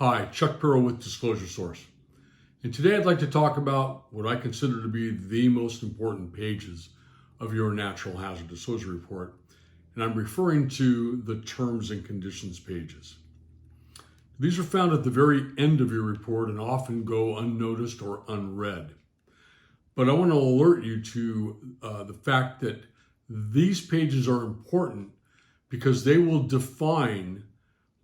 Hi, Chuck Perro with Disclosure Source. And today I'd like to talk about what I consider to be the most important pages of your natural hazard disclosure report. And I'm referring to the terms and conditions pages. These are found at the very end of your report and often go unnoticed or unread. But I want to alert you to the fact that these pages are important because they will define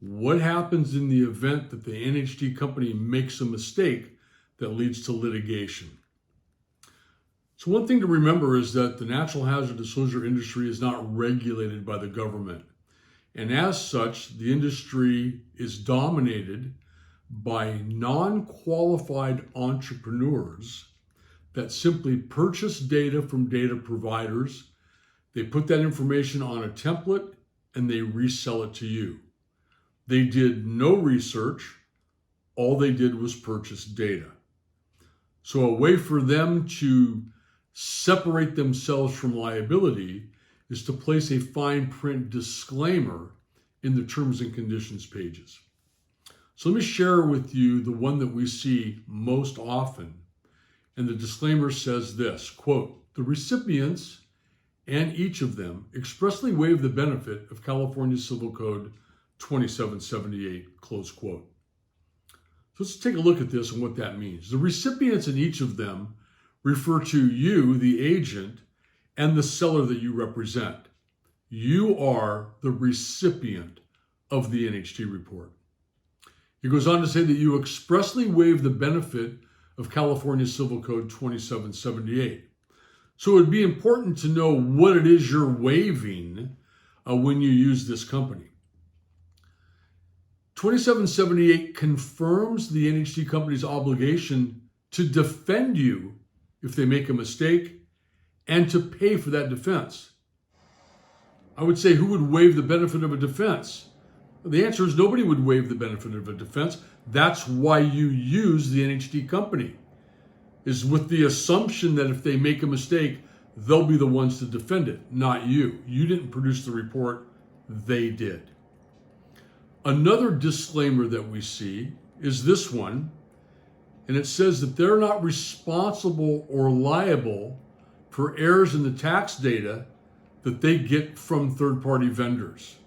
what happens in the event that the NHD company makes a mistake that leads to litigation. So one thing to remember is that the natural hazard disclosure industry is not regulated by the government. And as such, the industry is dominated by non-qualified entrepreneurs that simply purchase data from data providers. They put that information on a template and they resell it to you. They did no research. All they did was purchase data. So a way for them to separate themselves from liability is to place a fine print disclaimer in the terms and conditions pages. So let me share with you the one that we see most often. And the disclaimer says this, quote, "The recipients and each of them expressly waive the benefit of California Civil Code 2778, close quote." So let's take a look at this and what that means. The recipients in each of them refer to you, the agent, and the seller that you represent. You are the recipient of the NHD report. It goes on to say that you expressly waive the benefit of California Civil Code 2778. So it would be important to know what it is you're waiving when you use this company. 2778 confirms the NHD company's obligation to defend you if they make a mistake and to pay for that defense. I would say, who would waive the benefit of a defense? The answer is nobody would waive the benefit of a defense. That's why you use the NHD company, is with the assumption that if they make a mistake, they'll be the ones to defend it, not you. You didn't produce the report, they did. Another disclaimer that we see is this one, and it says that they're not responsible or liable for errors in the tax data that they get from third-party vendors.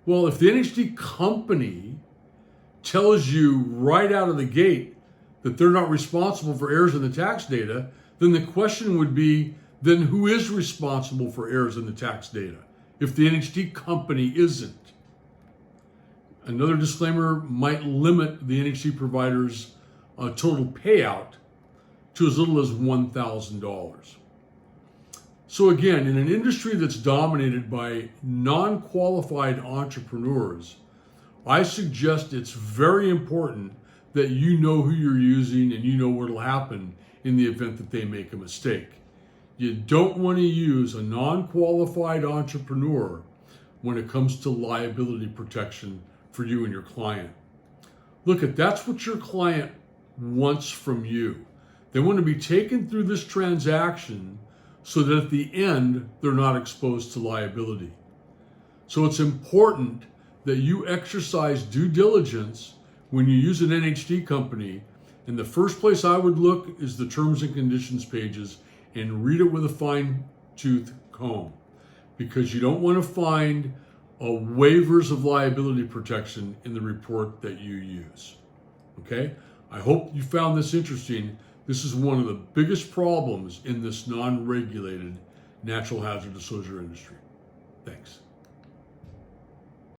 Well, if the NHD company tells you right out of the gate that they're not responsible for errors in the tax data, then the question would be, then who is responsible for errors in the tax data if the NHD company isn't? Another disclaimer might limit the NHD provider's total payout to as little as $1,000. So again, in an industry that's dominated by non-qualified entrepreneurs, I suggest it's very important that you know who you're using and you know what will happen in the event that they make a mistake. You don't want to use a non-qualified entrepreneur when it comes to liability protection for you and your client. Look, that's what your client wants from you. They want to be taken through this transaction so that at the end, they're not exposed to liability. So it's important that you exercise due diligence when you use an NHD company. And the first place I would look is the terms and conditions pages and read it with a fine-tooth comb, because you don't want to find waivers of liability protection in the report that you use. Okay? I hope you found this interesting. This is one of the biggest problems in this non-regulated natural hazard disclosure industry. Thanks.